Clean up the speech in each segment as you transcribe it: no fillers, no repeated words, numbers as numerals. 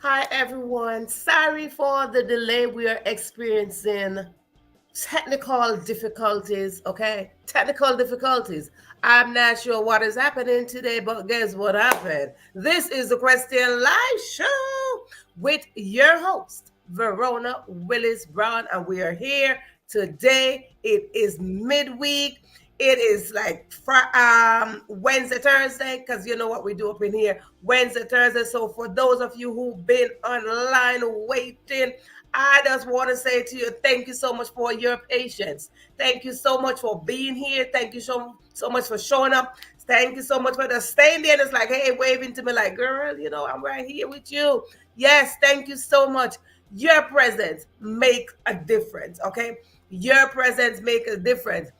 Hi, everyone. Sorry for the delay. We are experiencing technical difficulties. Okay, technical difficulties. I'm not sure what is happening today, but guess what happened? This is the Question Live Show with your host, Verona Willis-Brown, and we are here today. It is midweek. It is like Wednesday, Thursday, because you know what we do up in here, Wednesday, Thursday. So for those of you who've been online waiting, I just want to say to you, thank you so much for your patience. Thank you so much for being here. Thank you so much for showing up. Thank you so much for the staying there. It's like, hey, waving to me like, girl, I'm right here with you. Yes, thank you so much. Your presence make a difference, okay? Your presence make a difference.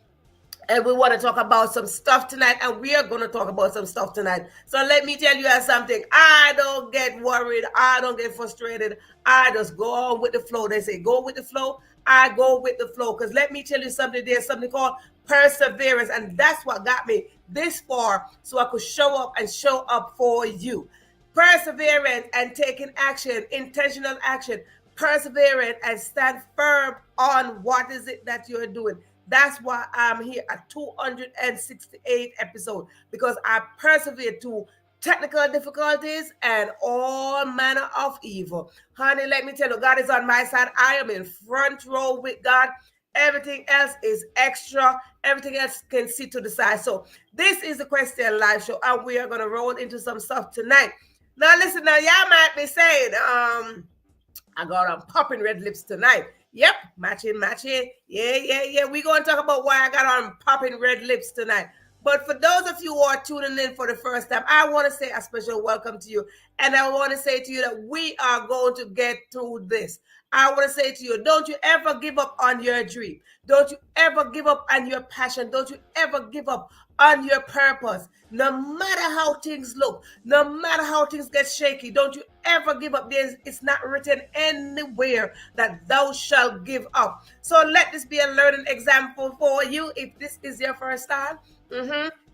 And we want to talk about some stuff tonight, and we are going to talk about some stuff tonight. So let me tell you something. I don't get worried. I don't get frustrated. I just go on with the flow. They say go with the flow. I go with the flow, because let me tell you something. There's something called perseverance, and that's what got me this far, so I could show up and show up for you. Perseverance and taking action, intentional action, perseverance and stand firm on what is it that you're doing. That's why I'm here at 268 episode, because I persevered through technical difficulties and all manner of evil. Honey, let me tell you, God is on my side. I am in front row with God. Everything else is extra. Everything else can sit to the side. So this is the Question Live Show, and we are going to roll into some stuff tonight. Now, listen, now, y'all might be saying, I got on popping red lips tonight. Yep, matching, matching. Yeah. We're going to talk about why I got on popping red lips tonight. But for those of you who are tuning in for the first time, I want to say a special welcome to you. And I want to say to you that we are going to get through this. I want to say to you, don't you ever give up on your dream. Don't you ever give up on your passion. Don't you ever give up on your purpose. No matter how things look, no matter how things get shaky, don't you ever give up. It's not written anywhere that thou shalt give up. So let this be a learning example for you if this is your first time.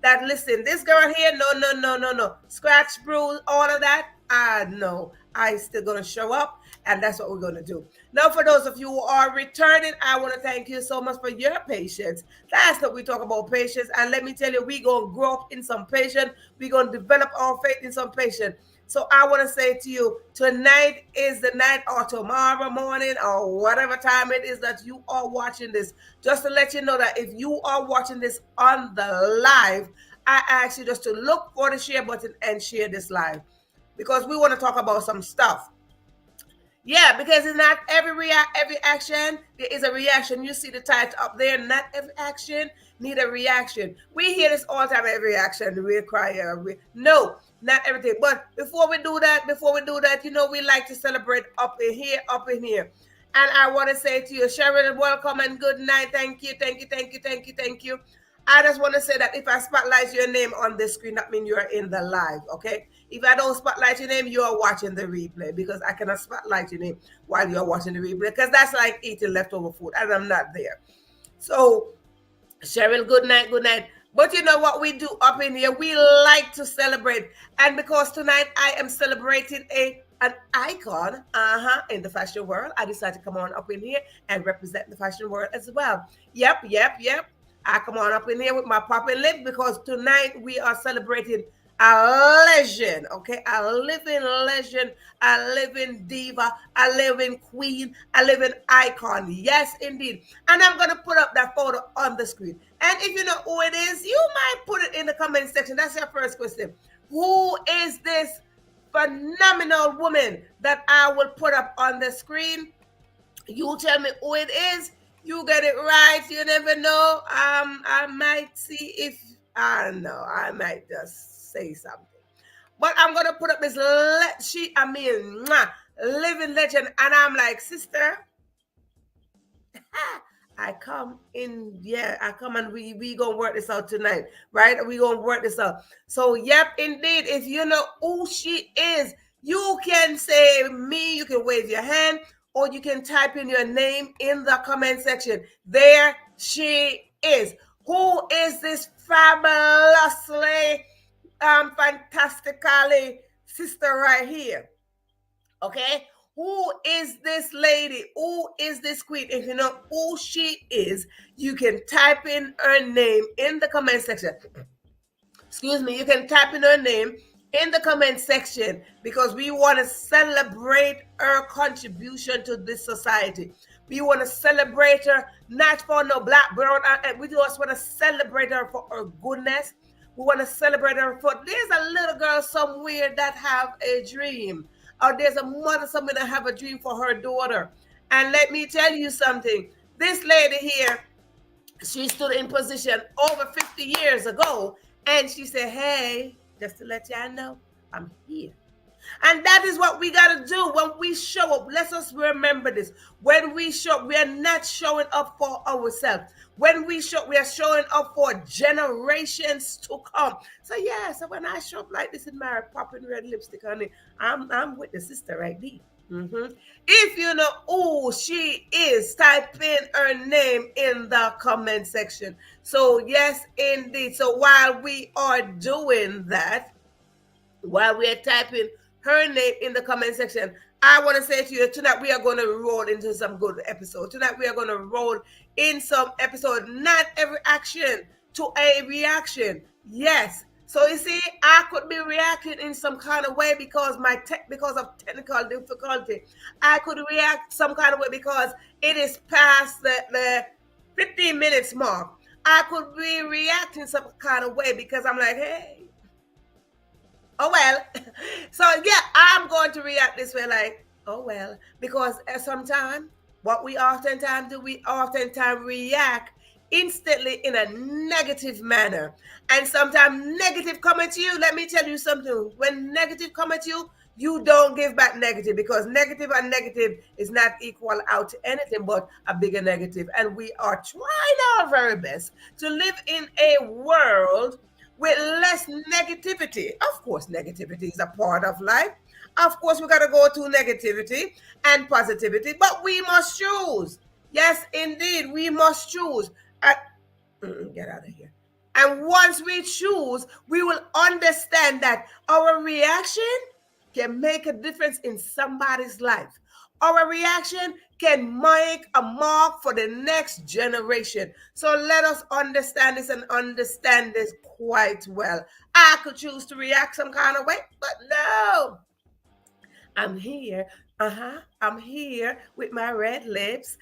That listen, this girl here, no. Scratch, bruise, all of that. No, I still gonna show up, and that's what we're gonna do. Now, for those of you who are returning, I want to thank you so much for your patience. Last night we talk about patience, and let me tell you, we're gonna grow up in some patience. We're gonna develop our faith in some patience. So I want to say to you, tonight is the night, or tomorrow morning, or whatever time it is that you are watching this. Just to let you know that if you are watching this on the live, I ask you just to look for the share button and share this live, because we want to talk about some stuff. Yeah, because it's not every action there is a reaction. You see the title up there. Not every action need a reaction. We hear this all the time. Every action we cry. No, not everything. But before we do that, we like to celebrate up in here, And I want to say to you, Sharon, welcome and good night. Thank you, thank you. I just want to say that if I spotlight your name on the screen, that means you're in the live, okay? If I don't spotlight your name, you are watching the replay, because I cannot spotlight your name while you're watching the replay, because that's like eating leftover food, and I'm not there. So, Cheryl, good night, good night. But you know what we do up in here? We like to celebrate. And because tonight I am celebrating an icon in the fashion world, I decided to come on up in here and represent the fashion world as well. Yep. I come on up in here with my popping lip, because tonight we are celebrating a legend, okay? A living legend, a living diva, a living queen, a living icon. Yes, indeed. And I'm going to put up that photo on the screen. And if you know who it is, you might put it in the comment section. That's your first question. Who is this phenomenal woman that I will put up on the screen? You tell me who it is. You get it right. You never know. I might see if I know. I might just say something. But I'm gonna put up this living legend, and I'm like, sister, I come in, I come, and we gonna work this out tonight, right? We gonna work this out. So, yep, indeed. If you know who she is, you can say me. You can wave your hand, or you can type in your name in the comment section. There she is. Who is this fabulously, fantastically sister right here? Okay? Who is this lady? Who is this queen? If you know who she is, you can type in her name in the comment section. Excuse me, you can type in her name in the comment section because we want to celebrate her contribution to this society. We want to celebrate her, not for no black, brown, and we just want to celebrate her for her goodness. We want to celebrate her for, there's a little girl somewhere that have a dream, or there's a mother somewhere that have a dream for her daughter. And let me tell you something, this lady here, she stood in position over 50 years ago, and she said, hey, just to let y'all know, I'm here. And that is what we got to do when we show up. Let us remember this. When we show up, we are not showing up for ourselves. When we show up, we are showing up for generations to come. So yeah, so when I show up like this in my popping red lipstick, honey, I'm with the sister right there. Mm-hmm. If you know who she is, type in her name in the comment section. So yes, indeed. So while we are doing that, while we are typing her name in the comment section, I want to say to you, tonight we are going to roll into some good episode. Tonight we are going to roll in some episode. Not every action to a reaction. Yes. So you see, I could be reacting in some kind of way because because of technical difficulty. I could react some kind of way because it is past the 15 minutes mark. I could be reacting some kind of way because I'm like, hey, oh well. So yeah, I'm going to react this way, like, oh well, because sometimes what we oftentimes do, we oftentimes react instantly in a negative manner. And sometimes negative come at you. Let me tell you something. When negative come at you, you don't give back negative, because negative and negative is not equal out to anything but a bigger negative. And we are trying our very best to live in a world with less negativity. Of course, negativity is a part of life. Of course, we got to go to negativity and positivity, but we must choose. Yes, indeed, we must choose. Get out of here. And once we choose, we will understand that our reaction can make a difference in somebody's life. Our reaction can make a mark for the next generation. So let us understand this and understand this quite well. I could choose to react some kind of way, but no. I'm here. I'm here with my red lips.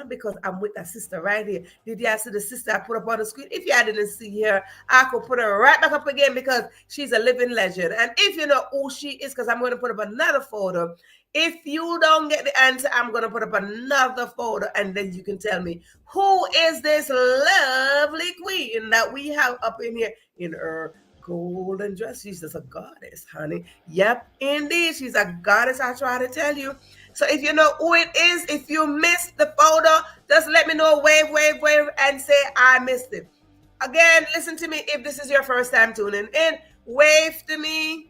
Because I'm with that sister right here. Did y'all see the sister I put up on the screen? If y'all didn't see her, I could put her right back up again because she's a living legend. And if you know who she is, because I'm going to put up another photo. If you don't get the answer, I'm going to put up another photo, and then you can tell me who is this lovely queen that we have up in here in her golden dress. She's just a goddess, honey. Yep, indeed. She's a goddess, I try to tell you. So if you know who it is, if you missed the photo, just let me know, wave, and say, I missed it. Again, listen to me. If this is your first time tuning in, wave to me.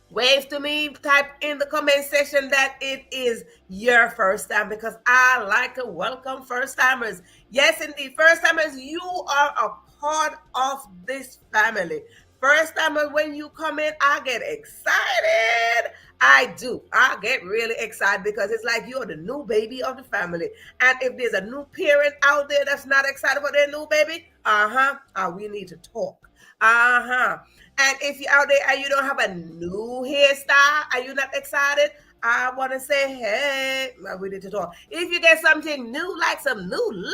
Wave to me, type in the comment section that it is your first time, because I like to welcome first timers. Yes, indeed. First timers, you are a part of this family. First timers, when you come in, I get excited. I do. I get really excited because it's like you're the new baby of the family. And if there's a new parent out there that's not excited for their new baby, we need to talk. And if you're out there and you don't have a new hairstyle, are you not excited? I want to say, hey, we need to talk. If you get something new, like some new lip,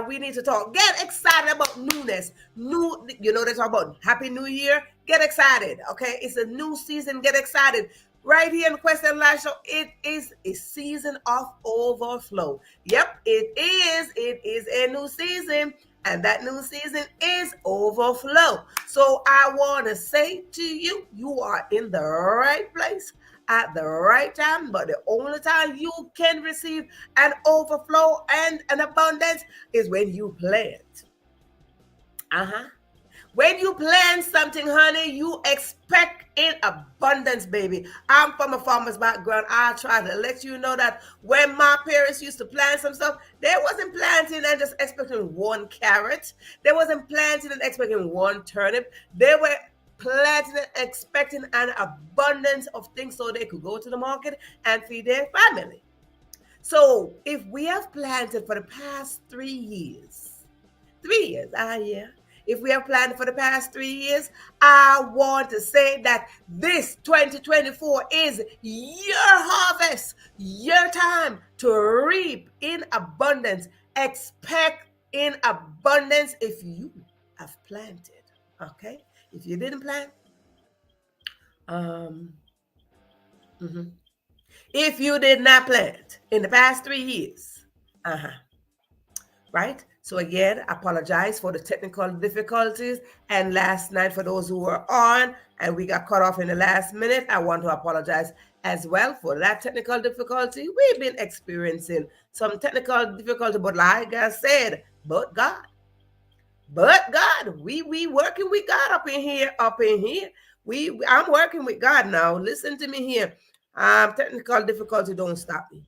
we need to talk. Get excited about newness. New, they talk about Happy New Year. Get excited, okay? It's a new season. Get excited. Right here in Question Live Show, it is a season of overflow. Yep, it is. It is a new season. And that new season is overflow. So I want to say to you, you are in the right place at the right time. But the only time you can receive an overflow and an abundance is when you plant. When you plant something, honey, you expect in abundance, baby. I'm from a farmer's background. I try to let you know that when my parents used to plant some stuff, they wasn't planting and just expecting one carrot. They wasn't planting and expecting one turnip. They were planting and expecting an abundance of things so they could go to the market and feed their family. So if we have planted for the past 3 years, 3 years, yeah. If we have planned for the past 3 years, I want to say that this 2024 is your harvest, your time to reap in abundance. Expect in abundance if you have planted. Okay? If you didn't plant, um, mhm. If you did not plant in the past 3 years, uh-huh. Right? So again, apologize for the technical difficulties. And last night, for those who were on and we got cut off in the last minute, I want to apologize as well for that technical difficulty. We've been experiencing some technical difficulty, but like I said, but God, we working with God up in here, I'm working with God now. Listen to me here. Technical difficulty don't stop me.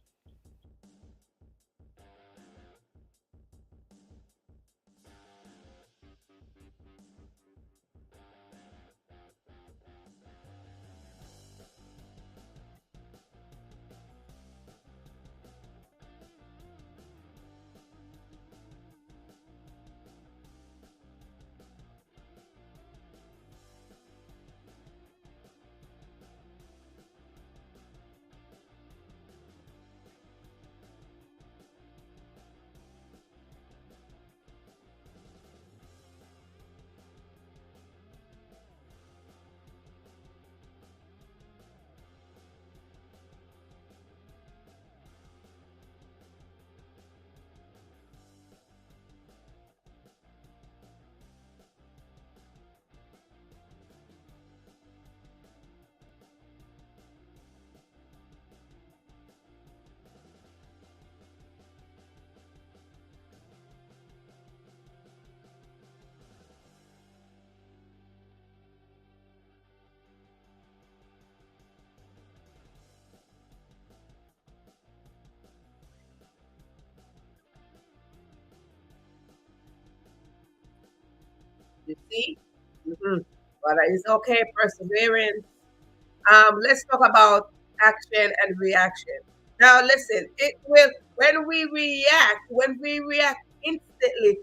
You see? Mm-hmm. But it's okay, perseverance. Let's talk about action and reaction. Now, listen, it will when we react instantly.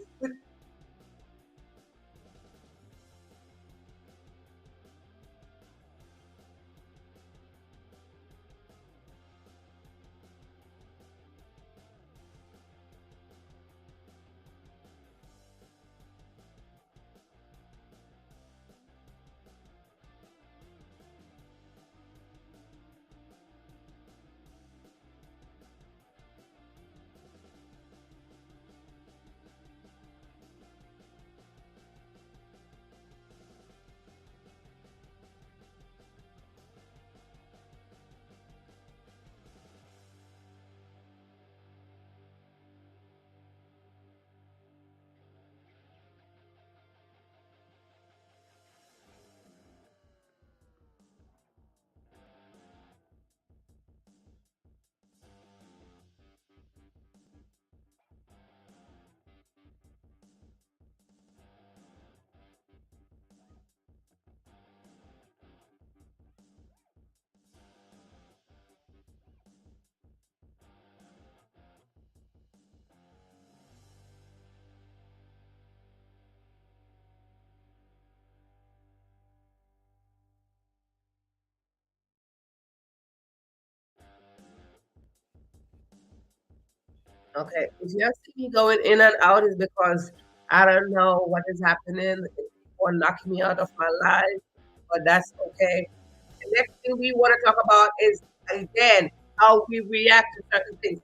Okay, if you see me going in and out, is because I don't know what is happening or knocking me out of my life, but that's okay. The next thing we want to talk about is again how we react to certain things.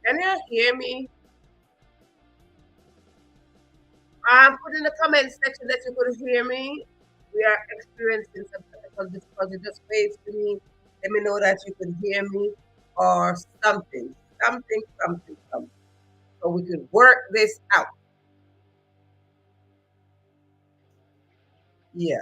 Can you hear me? Put in the comment section that you could hear me. We are experiencing some technical difficulty. Just wait for me. Let me know that you could hear me or something, something. So we could work this out. Yeah.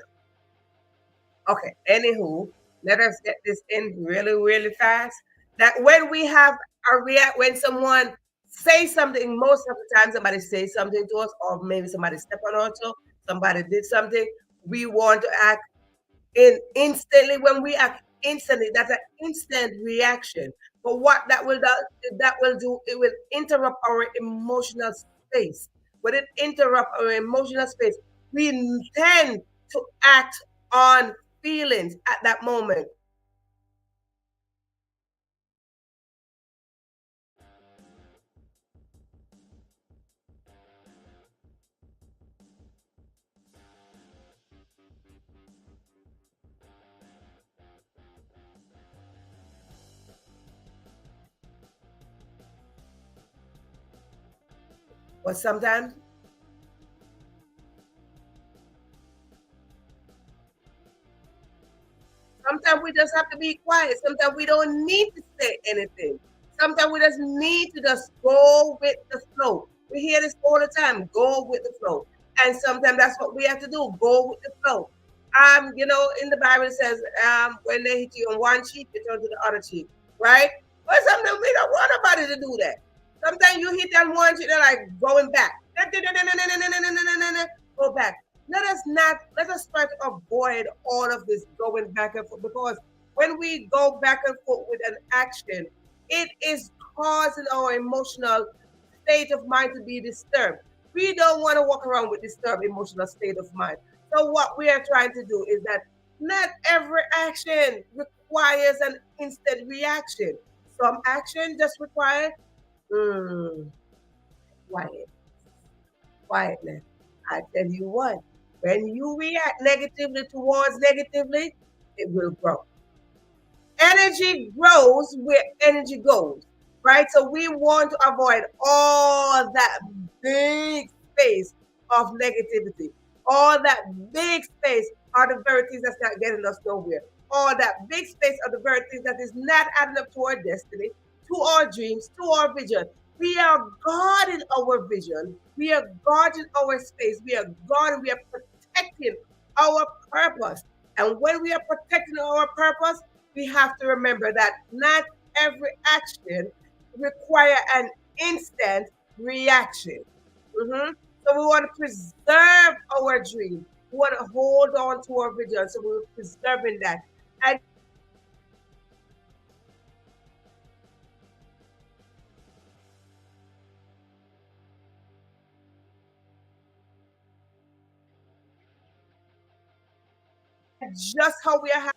Okay. Anywho, let us get this in really fast. That when we have a react, when someone say something, most of the time somebody says something to us, or maybe somebody step on our toe, somebody did something. We want to act in instantly. When we act instantly, that's an instant reaction. But what that will do, it will interrupt our emotional space. When it interrupt our emotional space, we tend to act on feelings at that moment. But sometimes we just have to be quiet. Sometimes we don't need to say anything. Sometimes we just need to just go with the flow. We hear this all the time, go with the flow. And sometimes that's what we have to do, go with the flow. In the Bible it says, when they hit you on one cheek, you turn to the other cheek, right? But sometimes we don't want nobody to do that. Sometimes you hit that one cheek, they're like going back. Go back. Let us try to avoid all of this going back and forth, because when we go back and forth with an action, it is causing our emotional state of mind to be disturbed. We don't want to walk around with disturbed emotional state of mind. So what we are trying to do is that not every action requires an instant reaction. Some action just require mm, quiet, quietness. I tell you what, when you react negatively towards negatively, it will grow. Energy grows where energy goes, right? So we want to avoid all that big space of negativity. All that big space are the very things that's not getting us nowhere. All that big space are the very things that is not adding up to our destiny, to our dreams, to our vision. We are guarding our vision. We are guarding our space. We are guarding, we are protecting our purpose. And when we are protecting our purpose, we have to remember that not every action require an instant reaction. Mhm. So we want to preserve our dream. We want to hold on to our vision. So we're preserving that. And just how we are.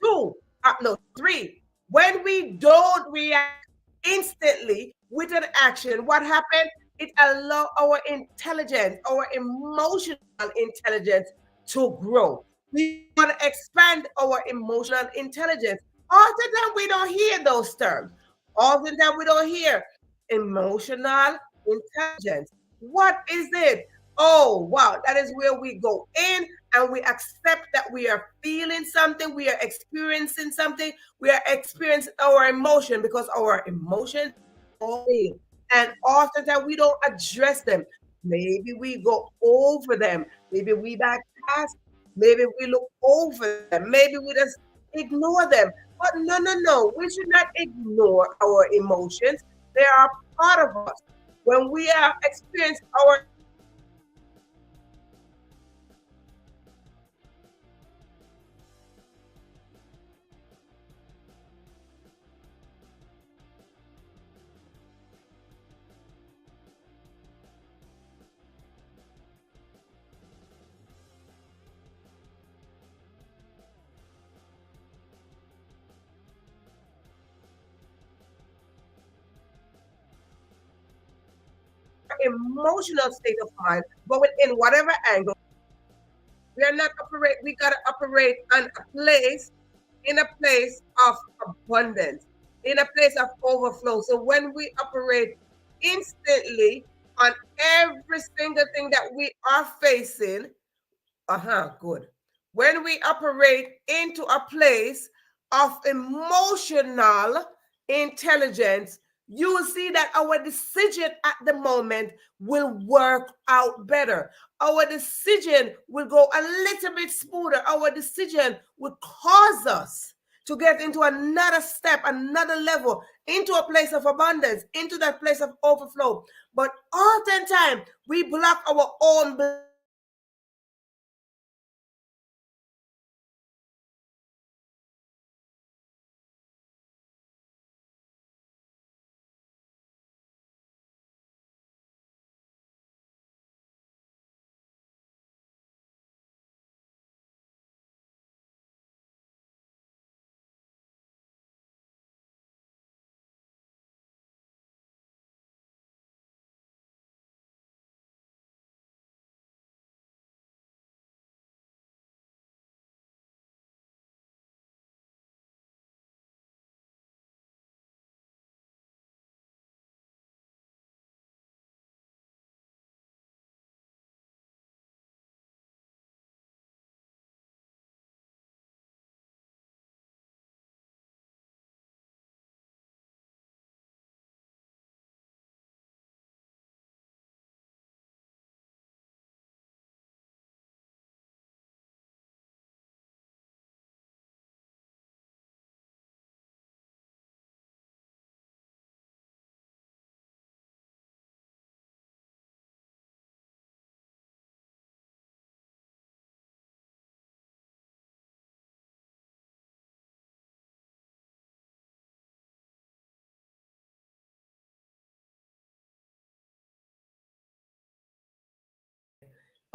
Two, no, three. When we don't react instantly with an action, what happens? It allows our intelligence, our emotional intelligence to grow. We want to expand our emotional intelligence. Oftentimes we don't hear those terms. Oftentimes we don't hear emotional intelligence. What is it? Oh, wow. That is where we go in and we accept that we are feeling something, we are experiencing something, we are experiencing our emotion, because our emotions all real. And oftentimes we don't address them. Maybe we go over them. Maybe we back past. Maybe we look over them. Maybe we just ignore them. But no, no, no. We should not ignore our emotions. They are part of us. When we are experiencing our emotional state of mind, but within whatever angle, we are not operate. We gotta operate on a place in a place of abundance. in a place of overflow. So when we operate instantly on every single thing that we are facing, good. When we operate into a place of emotional intelligence, you will see that our decision at the moment will work out better. Our decision will go a little bit smoother. Our decision will cause us to get into another step, another level, into a place of abundance, into that place of overflow. But oftentimes, we block our own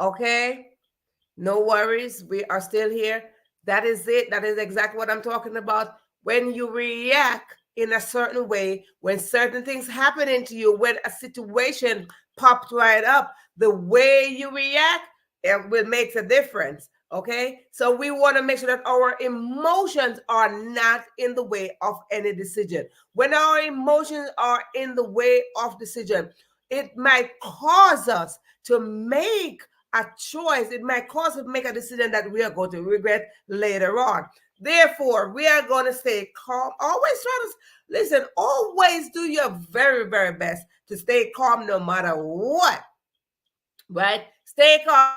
okay? No worries. We are still here. That is it. That is exactly what I'm talking about. When you react in a certain way, when certain things happening to you, when a situation popped right up, the way you react, it will make a difference. Okay. So we want to make sure that our emotions are not in the way of any decision. When our emotions are in the way of decision, it might cause us to make a choice. It might cause us to make a decision that we are going to regret later on. Therefore, we are going to stay calm. Always try to listen. Always do your very, very best to stay calm no matter what. Right? Stay calm.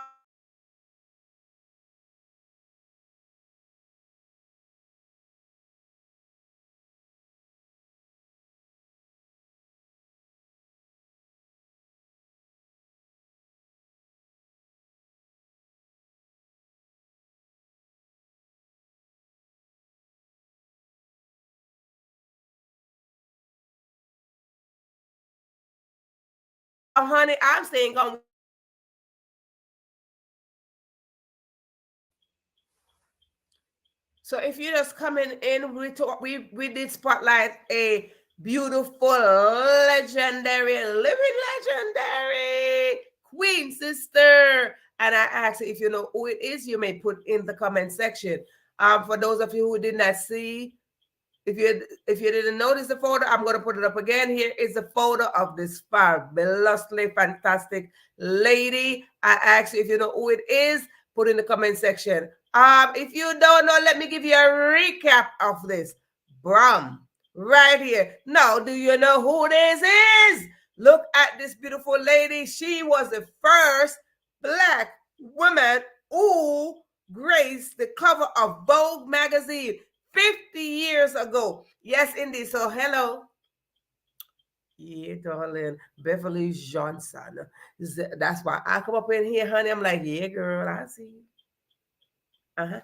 Honey, I'm staying calm. So if you're just coming in, we did spotlight a beautiful, legendary, living legendary queen sister. And I asked if you know who it is, you may put in the comment section. For those of you who did not see, if you didn't notice the photo, I'm going to put it up again. Here is a photo of this fabulously fantastic lady. I asked you if you know who it is, put in the comment section. If you don't know, let me give you a recap of this. Brum, right here. Now, do you know who this is? Look at this beautiful lady. She was the first black woman who graced the cover of Vogue magazine 50 years ago. Yes, indeed. So, hello. Yeah, darling. Beverly Johnson. That's why I come up in here, honey. I'm like, yeah, girl, I see you. Uh-huh.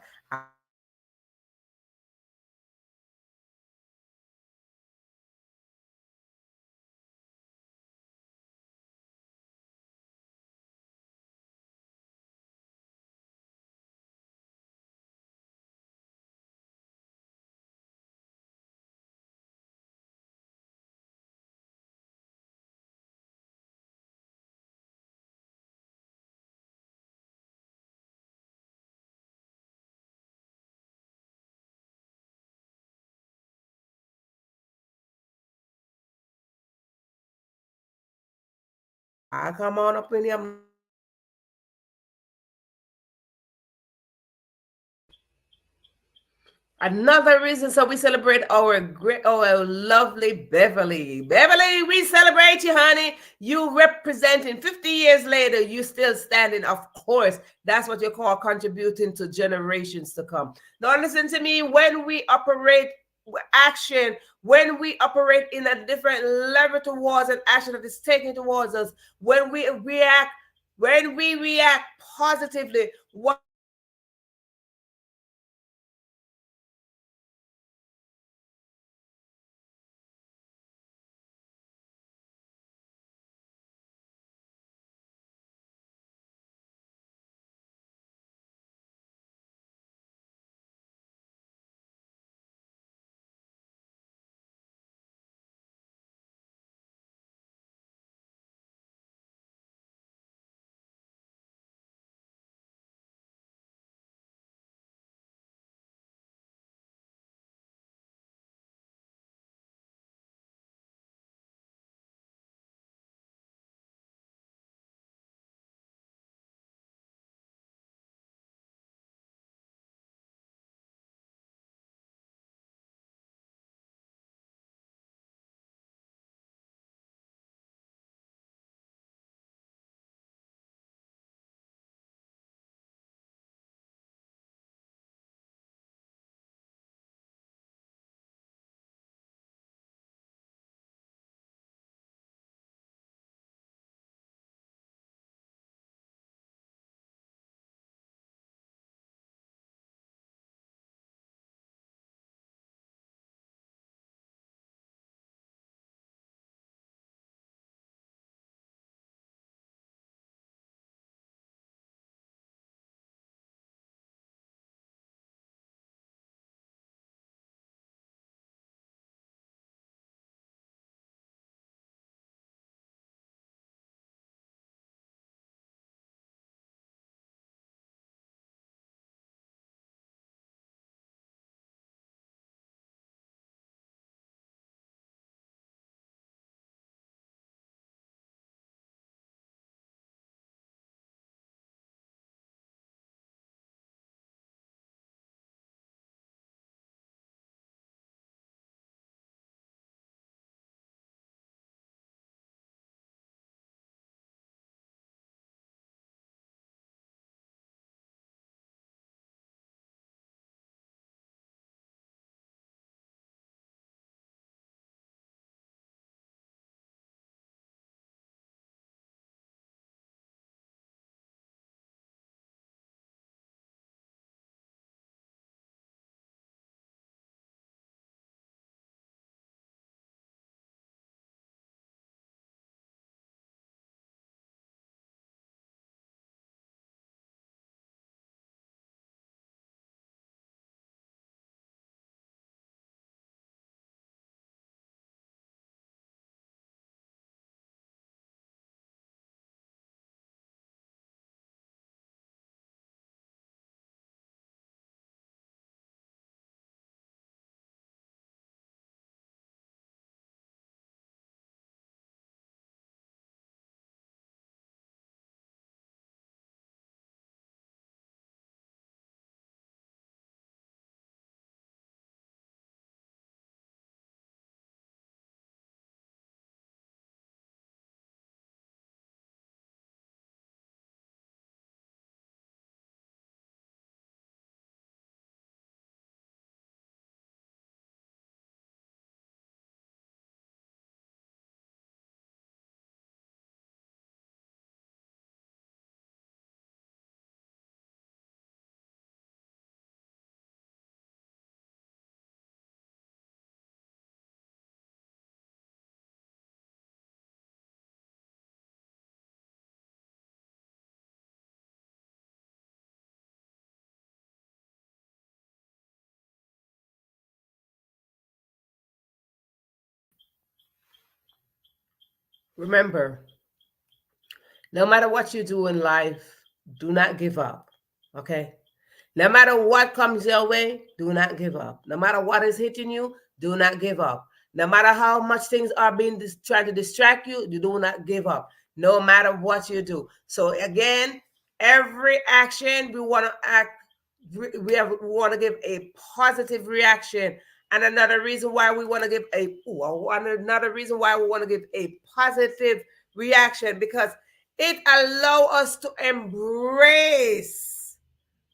I come on up in here. Another reason, so we celebrate our great, our lovely Beverly. Beverly, we celebrate you, honey. You representing 50 years later, you still standing. Of course, that's what you call contributing to generations to come. Now, listen to me. When we operate action, when we operate in a different level towards an action that is taken towards us, when we react positively, what remember, no matter what you do in life, do not give up. Okay? No matter what comes your way, do not give up. No matter what is hitting you, do not give up. No matter how much things are being trying to distract you, you do not give up. no matter what you do. So again, every action we want to act, we want to give a positive reaction. And another reason why we want to give another reason why we want to give a positive reaction, because it allows us to embrace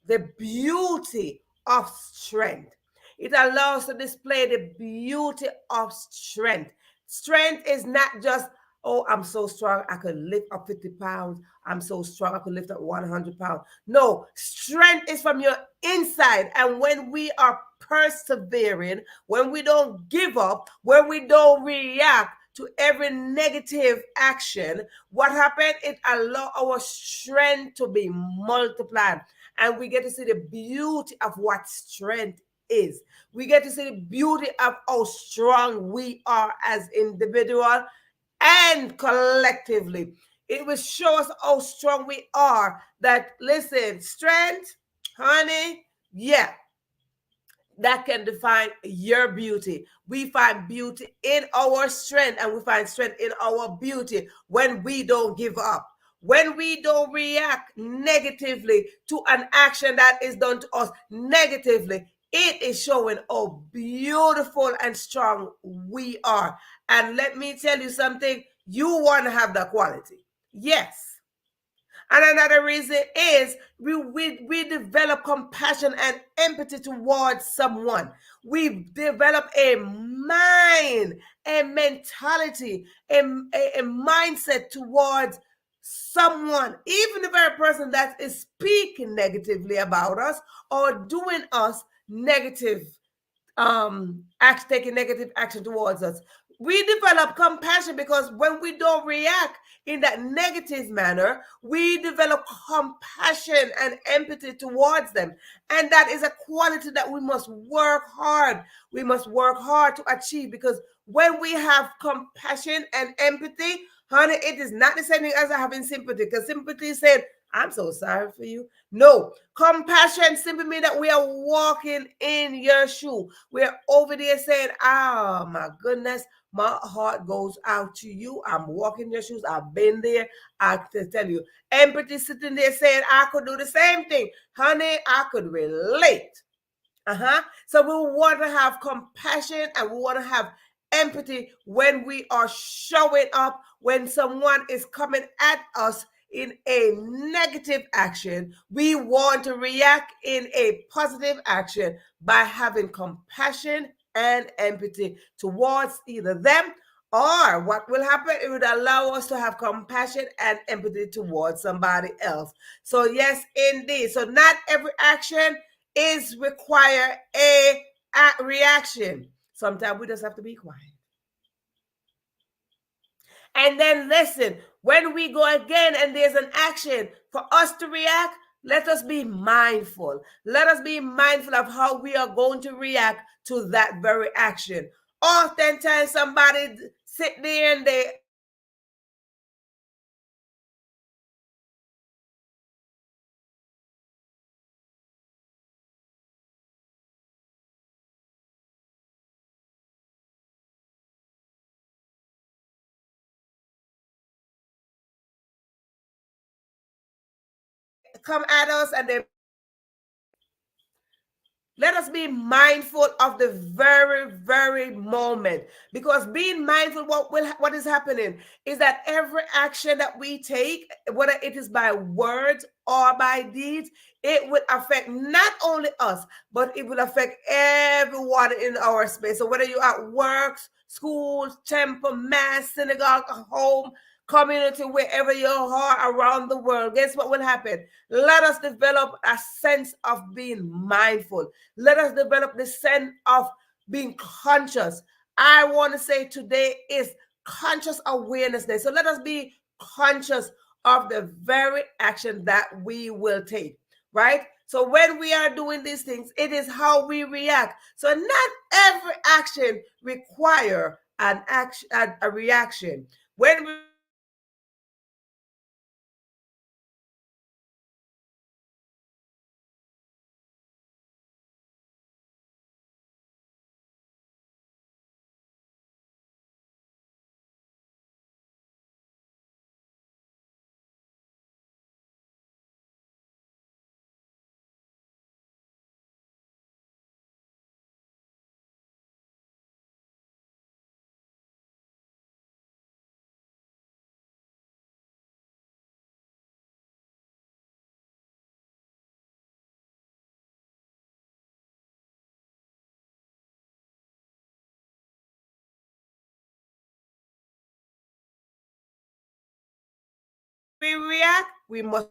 the beauty of strength. It allows to display the beauty of strength. Strength is not just, oh, I'm so strong, I could lift up 50 pounds. I'm so strong, I could lift up 100 pounds. No, strength is from your inside. And when we are persevering, when we don't give up, when we don't react to every negative action, what happened? It allows our strength to be multiplied. And we get to see the beauty of what strength is. We get to see the beauty of how strong we are as individual and collectively. It will show us how strong we are. That, listen, strength, honey, yeah, that can define your beauty. We find beauty in our strength, and we find strength in our beauty when we don't give up. When we don't react negatively to an action that is done to us negatively, it is showing how beautiful and strong we are. And let me tell you something, you want to have that quality. Yes. And another reason is we develop compassion and empathy towards someone. We develop a mind, a mentality, a mindset towards someone, even the very person that is speaking negatively about us or doing us negative taking negative action towards us. We develop compassion because when we don't react in that negative manner, we develop compassion and empathy towards them. And that is a quality that we must work hard. We must work hard to achieve, because when we have compassion and empathy, honey, it is not the same thing as having sympathy, because sympathy is saying, I'm so sorry for you. No, compassion simply means that we are walking in your shoe. We're over there saying, oh my goodness, my heart goes out to you. I'm walking in your shoes. I've been there. I can tell you. Empathy sitting there saying, I could do the same thing. Honey, I could relate. So we want to have compassion and we want to have empathy when we are showing up, when someone is coming at us in a negative action. We want to react in a positive action by having compassion and empathy towards either them, or what will happen, it would allow us to have compassion and empathy towards somebody else. So yes, indeed. So not every action is require a reaction. Sometimes we just have to be quiet. And then listen, when we go again and there's an action for us to react, let us be mindful. Let us be mindful of how we are going to react to that very action. Oftentimes somebody sit there and they come at us and they let us be mindful of the very, very moment, because being mindful, what is happening is that every action that we take, whether it is by words or by deeds, it will affect not only us, but it will affect everyone in our space. So whether you're at work, schools, temple, mass, synagogue, home, community, wherever you are around the world, guess what will happen? Let us develop a sense of being mindful. Let us develop the sense of being conscious. I want to say today is Conscious Awareness Day. So let us be conscious of the very action that we will take, right? So when we are doing these things, it is how we react. So not every action require an action, a reaction. When we react, we must